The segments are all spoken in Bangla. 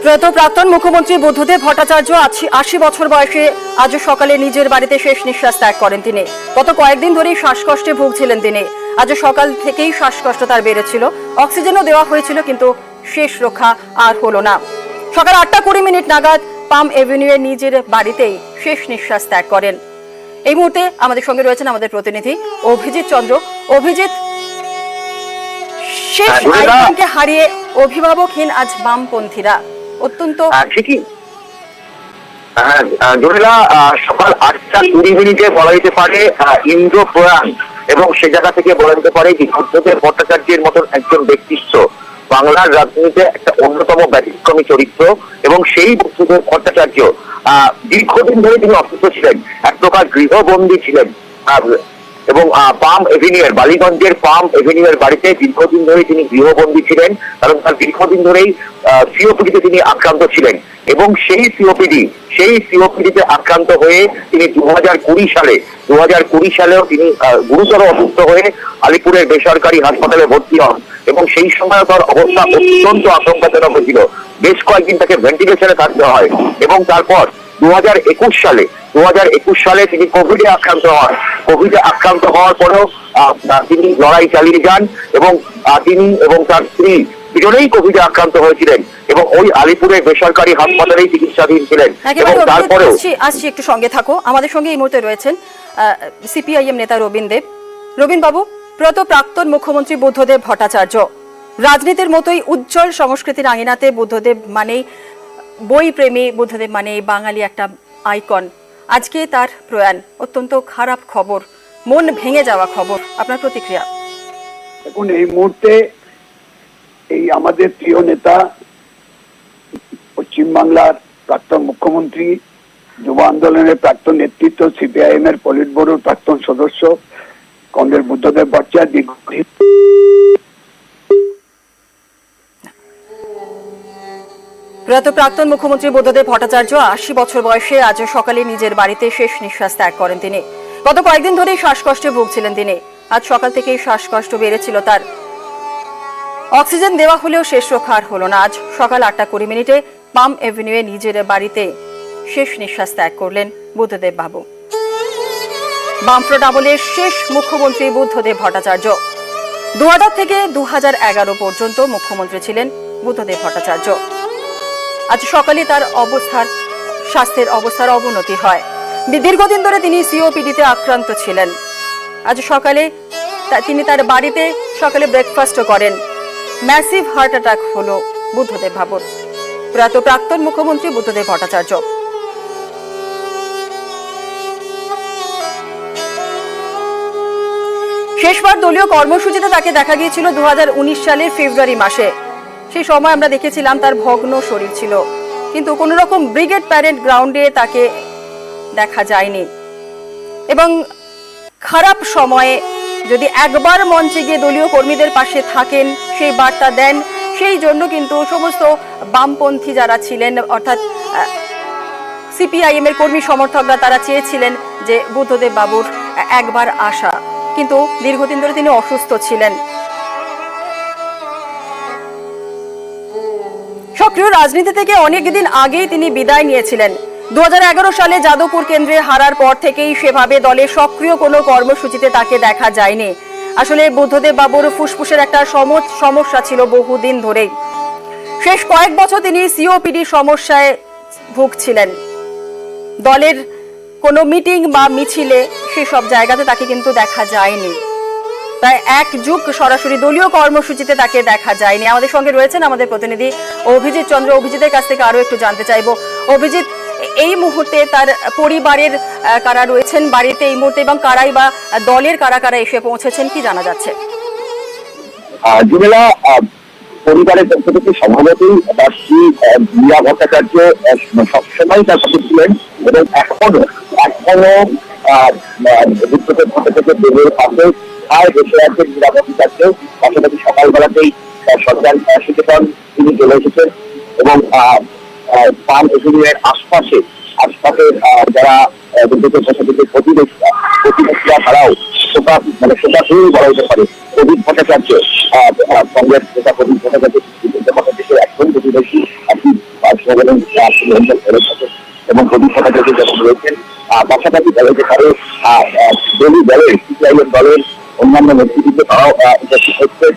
প্রয়াত প্রাক্তন মুখ্যমন্ত্রী বুদ্ধদেব ভট্টাচার্য ৮০ বছর বয়সে আজ সকালে নিজের বাড়িতে শেষ নিঃশ্বাস ত্যাগ করেন তিনি। গত কয়েকদিন ধরেই শ্বাসকষ্টে ভুগছিলেন তিনি। আজ সকাল থেকেই শ্বাসকষ্ট তার বেড়েছিল, অক্সিজেনও দেওয়া হয়েছিল, কিন্তু শেষ রক্ষা আর হলো না। সকাল ৮টা ২০ নাগাদ পাম এভিনিউয়ের নিজের বাড়িতেই শেষ নিঃশ্বাস ত্যাগ করেন। এই মুহূর্তে আমাদের সঙ্গে রয়েছেন আমাদের প্রতিনিধি অভিজিৎ চন্দ্র। অভিজিৎ, শেষ আইকনকে হারিয়ে অভিভাবকহীন আজ বামপন্থীরা। অত্যন্ত ঠিকই জোরেলা সকাল ৮টা ২০ বলা যেতে পারে ইন্দ্র প্রয়াণ, এবং সে জায়গা থেকে বলা যেতে পারে যে বুদ্ধদেব ভট্টাচার্যের মতন একজন ব্যক্তিত্ব বাংলার রাজনীতিতে একটা অন্যতম ব্যতিক্রমী চরিত্র। এবং সেই বুদ্ধদেব ভট্টাচার্য দীর্ঘদিন ধরে তিনি অসুস্থ ছিলেন, এক প্রকার গৃহবন্দী ছিলেন, এবং পাম এভিনিউয়ের বালিগঞ্জের পাম এভিনিউয়ের বাড়িতে দীর্ঘদিন ধরে তিনি গৃহবন্দী ছিলেন, কারণ তার দীর্ঘদিন ধরেই সিওপিডিতে তিনি আক্রান্ত ছিলেন। এবং সেই সিওপিডিতে আক্রান্ত হয়ে তিনি 2020 সালেও তিনি গুরুতর অসুস্থ হয়ে আলিপুরের বেসরকারি হাসপাতালে ভর্তি হন, এবং সেই সময় তার অবস্থা অত্যন্ত আশঙ্কাজনক হয়েছিল। বেশ কয়েকদিন তাকে ভেন্টিলেশনে থাকতে হয়, এবং তারপর 2021 সালে তিনি কোভিডে আক্রান্ত হওয়ার পরেও তিনি লড়াই চালিয়ে যান, এবং তিনি এবং তার স্ত্রী দুজনেই কোভিডে আক্রান্ত হয়েছিলেন এবং ওই আলিপুরের বেসরকারি হাসপাতালেই চিকিৎসাধীন ছিলেন। এবং তারপরেও আসছি একটু সঙ্গে থাকো। আমাদের সঙ্গে এই মুহূর্তে রয়েছেন সিপিআইএম নেতা রবীন দেব। রবীন বাবু, প্রয়াত প্রাক্তন মুখ্যমন্ত্রী বুদ্ধদেব ভট্টাচার্য রাজনীতির মতোই উজ্জ্বল সংস্কৃতির আঙিনাতে বুদ্ধদেব মানেই বই প্রেমী, বুদ্ধদেব মানেই বাঙালি একটা আইকন। আজকে তার প্রয়াণ, অত্যন্ত খারাপ খবর, মন ভেঙে যাওয়া খবর। আপনার প্রতিক্রিয়া? এখন এই মুহূর্তে এই আমাদের প্রিয় নেতা, পশ্চিমবাংলার প্রাক্তন মুখ্যমন্ত্রী, যুব আন্দোলনের প্রাক্তন নেতৃত্ব, সিপিআইএম এর পলিট ব্যুরোর প্রাক্তন সদস্য কমরেড বুদ্ধদেব ভট্টাচার্য প্রয়াত প্রাক্তন মুখ্যমন্ত্রী বুদ্ধদেব ভট্টাচার্য ৮০ বছর বয়সে আজ সকালে নিজের বাড়িতে শেষ নিঃশ্বাস ত্যাগ করেন তিনি। গত কয়েকদিন ধরেই শ্বাসকষ্টে ভুগছিলেন তিনি। আজ সকাল থেকেই শ্বাসকষ্ট বেড়েছিল তার, অক্সিজেন দেওয়া হলেও শেষ রক্ষা আর হলো না। আজ সকাল ৮টা ২০ পাম এভিনিউয়ে নিজের বাড়িতে শেষ নিঃশ্বাস ত্যাগ করলেন বুদ্ধদেব বাবু। বামফ্রন্ট আমলের শেষ মুখ্যমন্ত্রী বুদ্ধদেব ভট্টাচার্য। ২০০০ থেকে ২০১১ পর্যন্ত মুখ্যমন্ত্রী ছিলেন বুদ্ধদেব ভট্টাচার্য। আজ সকালে তার স্বাস্থ্যের অবস্থার অবনতি হয়। দীর্ঘদিন ধরে তিনি সিওপিডিতে আক্রান্ত ছিলেন। আজ সকালে তিনি তার বাড়িতে সকালে ব্রেকফাস্টও করেন। ম্যাসিভ হার্ট অ্যাটাক হলো বুদ্ধদেব বাবুর। প্রয়াত প্রাক্তন মুখ্যমন্ত্রী বুদ্ধদেব ভট্টাচার্য। শেষবার দলীয় কর্মসূচিতে তাকে দেখা গিয়েছিল 2019 সালের ফেব্রুয়ারি মাসে। সেই সময় আমরা দেখেছিলাম তার ভগ্ন শরীর ছিল, কিন্তু কোন রকম ব্রিগেড প্যারেড গ্রাউন্ডে তাকে দেখা যায়নি। এবং খারাপ সময়ে যদি একবার মঞ্চে গিয়ে দলীয় কর্মীদের পাশে থাকেন, সেই বার্তা দেন, সেই জন্য কিন্তু সমস্ত বামপন্থী যারা ছিলেন, অর্থাৎ সিপিআইএম এর কর্মী সমর্থকরা, তারা চেয়েছিলেন যে বুদ্ধদেব বাবুর একবার আসা, কিন্তু দীর্ঘদিন ধরে তিনি অসুস্থ ছিলেন। সক্রিয় রাজনীতি থেকে অনেকদিন আগেই তিনি বিদায় নিয়েছিলেন। 2011 সালে যাদবপুর কেন্দ্রে হারার পর থেকেই সেভাবে দলে সক্রিয় কোনো কর্মসূচিতে তাকে দেখা যায়নি। আসলে বুদ্ধদেব বাবুর ফুসফুসের একটা সমস্যা ছিল বহুদিন ধরেই। শেষ কয়েক বছর তিনি সিওপিডি সমস্যায় ভুগছিলেন। দলের কোনো মিটিং বা মিছিলে সেসব জায়গাতে তাকে কিন্তু দেখা যায়নি। প্রায় এক যুগ সরাসরি দলীয় কর্মসূচিতে তাকে দেখা যায়নি। আমাদের সঙ্গে রয়েছেন আমাদের প্রতিনিধি অভিজিৎ চন্দ্র। অভিজিতের কাছ থেকে আরো একটু জানতে চাইবো। অভিজিৎ, এই মুহূর্তে তার পরিবারের কারা রয়েছেন বাড়িতে এই মুহূর্তে, এবং কারাই বা দলের কারা কারা এসে পৌঁছেছেন, কি জানা যাচ্ছে? পরিবারের পক্ষ থেকে সভাপতি তার শ্রী মিয়া ভট্টাচার্য সবসময় তার পাশে ছিলেন, এবং এখনো বুদ্ধদেব ভট্টাচার্যের দেহের পাশে বসে আছেন মিয়া ভট্টাচার্য। পাশাপাশি সকালবেলাতেই সরকার সচেতন তিনি চলে এসেছেন, এবং পাম এভিনিউয়ের আশপাশে যারা বুদ্ধদেব ভট্টাচার্যের প্রতিবেশীরা ছাড়াও শোকাতুর বলা যেতে পারে প্রদীপ ভট্টাচার্য, কংগ্রেস নেতা প্রদীপ ভট্টাচার্য একজন প্রতিবেশী সমবেদন করে থাকে এবং প্রদীপ ভট্টাচার্য যখন রয়েছেন পাশাপাশি বলে যে কারো দলীয় দলের সিপিআইএম দলের অন্যান্য নেতৃত্ব তারাও উপস্থিত হচ্ছে।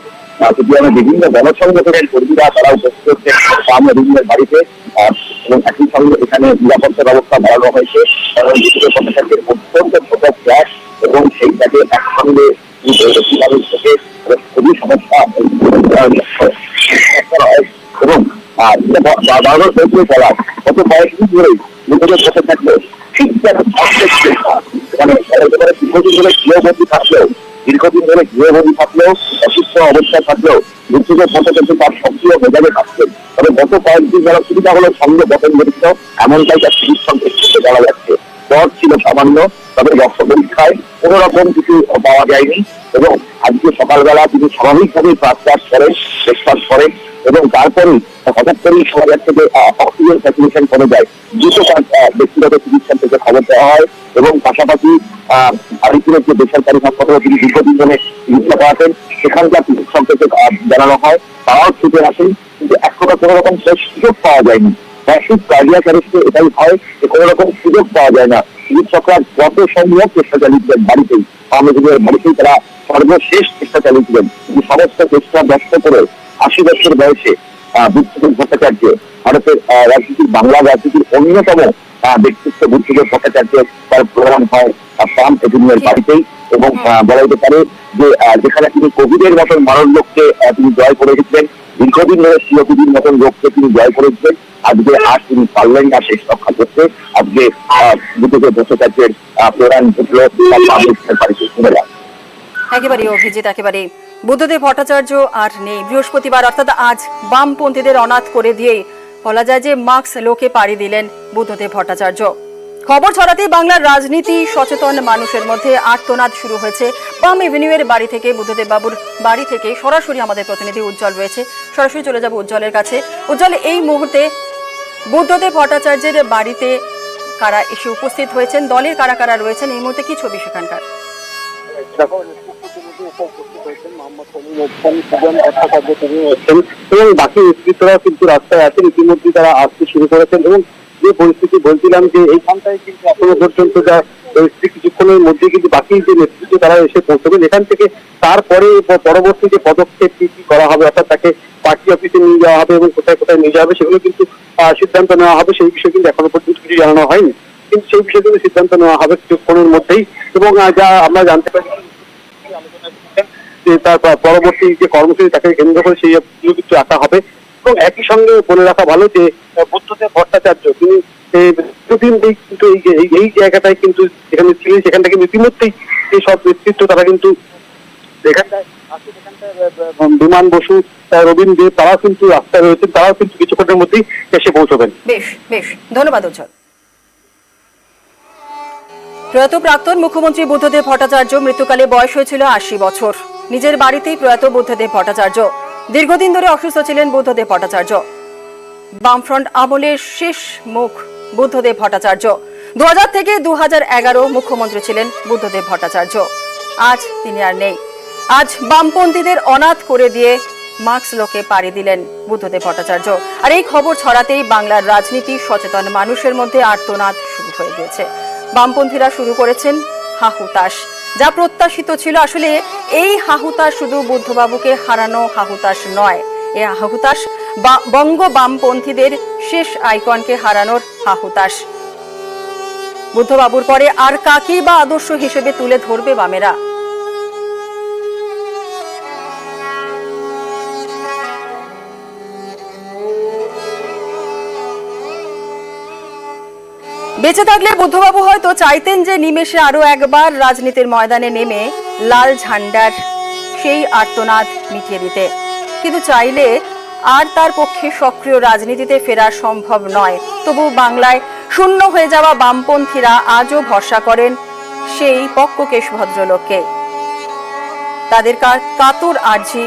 সিপিআইএমের বিভিন্ন গণসংগঠনের কর্মীরা তারা উপস্থিত হচ্ছে বিভিন্ন বাড়িতে এবং একই সঙ্গে এখানে নিরাপত্তা ব্যবস্থা বাড়ানো হয়েছে। কারণ বিদ্যুতের ভট্টাচার্যের অত্যন্ত ছোট ফ্ল্যাট এবং সেইটাকে একসঙ্গে থেকে খুবই সমস্যা এবং বারবার হয়েছে চলা গত কয়েকদিন ধরেই বিদ্যুতের বসে থাকলে ঠিক যেন মানে দীর্ঘদিন ধরে গৃহবন্দী থাকলেও অসুস্থ অবস্থায় থাকলেও বিদ্যুতের ভট্টাচার্য তার সক্রিয় মেজাজে থাকছেন। তবে গত কয়েকদিন যারা সুবিধা হলো সঙ্গে গঠন ঘটিত এমনটাই তার চিকিৎসক থেকে জানা যাচ্ছে। জ্বর ছিল সামান্য, তবে রক্ত পরীক্ষায় কোন রকম কিছু পাওয়া যায়নি এবং আজকে সকালবেলা তিনি স্বাভাবিকভাবেই প্রাশ্বাস করেন এবং তারপরে হঠাৎ করেই সমাজের থেকে অক্সিজেন স্যাচুরেশন কমে যায়। দ্রুত ব্যক্তিগত চিকিৎসা থেকে খবর দেওয়া হয় এবং পাশাপাশি আলিপুরের যে বেসরকারি হাসপাতালে তিনি দীর্ঘদিন ধরে চিকিৎসা করাতেন সেখানকার চিকিৎসক থেকে জানানো হয়, তারাও ছুটে আসেন, কিন্তু এখনো কোনো রকম সুযোগ পাওয়া যায়নি। ম্যাসিভ কার্ডিয়াক অ্যারেস্টে এটাই হয় যে কোনো রকম সুযোগ পাওয়া যায় না। চিকিৎসকরা যত সম্ভব চেষ্টা চালিয়েছিলেন বাড়িতেই, বাড়িতেই তারা সর্বশেষ চেষ্টা চালিয়েছিলেন, কিন্তু সমস্ত চেষ্টা ব্যস্ত করে ৮০ বছর বয়সে বুদ্ধদেব ভট্টাচার্য ভারতের রাজনীতির বাংলা রাজনীতির অন্যতম ব্যক্তিত্ব বুদ্ধদেব ভট্টাচার্য তার প্রোগ্রাম হয় পাম এভিনিউয়ের বাড়িতেই এবং বলা যেতে পারে যে যেখানে তিনি কোভিডের মতন মারণ লোককে তিনি জয় করে গেছিলেন, দীর্ঘদিন ধরে সিওপিডির মতন লোককে তিনি জয় করেছিলেন। আজকে আর তিনি পারলেন না শেষ রক্ষা করতে। আজকে বুদ্ধদেব ভট্টাচার্যের প্রোগ্রাম ঘটল বাড়িতে শুনে যান। একেবারেই অভিজিৎ, একেবারেই বুদ্ধদেব ভট্টাচার্য আর নেই। বৃহস্পতিবার অর্থাৎ আজ বামপন্থীদের অনাথ করে দিয়েই বলা যায় যে মার্কস লোকে পাড়ি দিলেন বুদ্ধদেব ভট্টাচার্য। খবর ছড়াতেই বাংলার রাজনীতি সচেতন মানুষের মধ্যে আর্তনাদ শুরু হয়েছে। পাম এভিনিউয়ের বাড়ি থেকে, বুদ্ধদেব বাবুর বাড়ি থেকে সরাসরি আমাদের প্রতিনিধি উজ্জ্বল রয়েছে, সরাসরি চলে যাব উজ্জ্বলের কাছে। উজ্জ্বল, এই মুহূর্তে বুদ্ধদেব ভট্টাচার্যের বাড়িতে কারা এসে উপস্থিত হয়েছেন, দলের কারা কারা রয়েছেন, এই মুহূর্তে কি ছবি সেখানকার? এবং বাকি নেতৃত্বরা কিন্তু রাস্তায় আছেন, ইতিমধ্যে তারা আসতে শুরু করেছেন এবং যে পরিস্থিতি বলছিলাম যে এইখানটায় কিন্তু এখনো পর্যন্ত যা পরিস্থিতি কিছুক্ষণের মধ্যে কিন্তু বাকি যে নেতৃত্ব তারা এসে পৌঁছবেন এখান থেকে। তারপরে পরবর্তী যে পদক্ষেপ কি করা হবে, অর্থাৎ তাকে পার্টি অফিসে নিয়ে যাওয়া হবে এবং কোথায় কোথায় নিয়ে যাওয়া হবে সেগুলো কিন্তু সিদ্ধান্ত নেওয়া হবে। সেই বিষয়ে কিন্তু এখনো পর্যন্ত কিছু জানানো হয়নি, কিন্তু সেই বিষয়ে কিন্তু সিদ্ধান্ত নেওয়া হবে কিছুক্ষণের মধ্যেই। এবং যা আমরা জানতে পারি যে তার পরবর্তী যে কর্মসূচি তাকে কেন্দ্র করে সেই কিছু রাখা হবে। এবং একই সঙ্গে বলে রাখা ভালো যে বুদ্ধদেব ভট্টাচার্য তিনি দীর্ঘদিন কিন্তু এই জায়গাটায় কিন্তু যেখানে ছিলেন সেখানটা কিন্তু ইতিমধ্যেই এই সব নেতৃত্ব তারা কিন্তু এখানটায় বিমান বসু, রবীন দেব তারাও কিন্তু রাস্তায় রয়েছেন, তারাও কিন্তু কিছুক্ষণের মধ্যেই এসে পৌঁছবেন। বেশ বেশ, ধন্যবাদ উজ্জ্বল। প্রয়াত প্রাক্তন মুখ্যমন্ত্রী বুদ্ধদেব ভট্টাচার্য মৃত্যুকালে বয়স হয়েছিল ৮০ বছর। নিজের বাড়িতেই প্রয়াত বুদ্ধদেব ভট্টাচার্য। দীর্ঘদিন ধরে অসুস্থ ছিলেন বুদ্ধদেব ভট্টাচার্য। বামফ্রন্ট আমলের শেষ মুখ বুদ্ধদেব ভট্টাচার্য। 2000 থেকে 2011 মুখ্যমন্ত্রী ছিলেন বুদ্ধদেব ভট্টাচার্য। আজ তিনি আর নেই। আজ বামপন্থীদের অনাথ করে দিয়ে মার্কস লোকে পাড়ি দিলেন বুদ্ধদেব ভট্টাচার্য। আর এই খবর ছড়াতেই বাংলার রাজনীতি সচেতন মানুষের মধ্যে আর্তনাদ শুরু হয়ে গিয়েছে। বামপন্থীরা শুরু করেছেন হাহুতাশ, যা প্রত্যাশিত ছিল। আসলে এই হাহুতাশ শুধু বুদ্ধবাবুকে হারানো হাহুতাশ নয়, এই হাহুতাশ বঙ্গ বামপন্থীদের শেষ আইকনকে হারানোর হাহুতাশ। বুদ্ধবাবুর পরে আর কাকেই বা আদর্শ হিসেবে তুলে ধরবে বামেরা? বেঁচে থাকলে বুদ্ধবাবু হয়তো চাইতেন যে নিমেষে আরো একবার রাজনীতির ময়দানে নেমে লাল ঝান্ডার সেই আর্তনাদ মিটিয়ে দিতে, কিন্তু চাইলে আর তার পক্ষে সক্রিয় রাজনীতিতে ফেরা সম্ভব নয়। তবু বাংলায় শূন্য হয়ে যাওয়া বামপন্থীরা আজও ভরসা করেন সেই পক্ককেশ ভদ্রলোককে। তাদের কাতর আর্জি,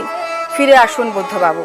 ফিরে আসুন বুদ্ধবাবু।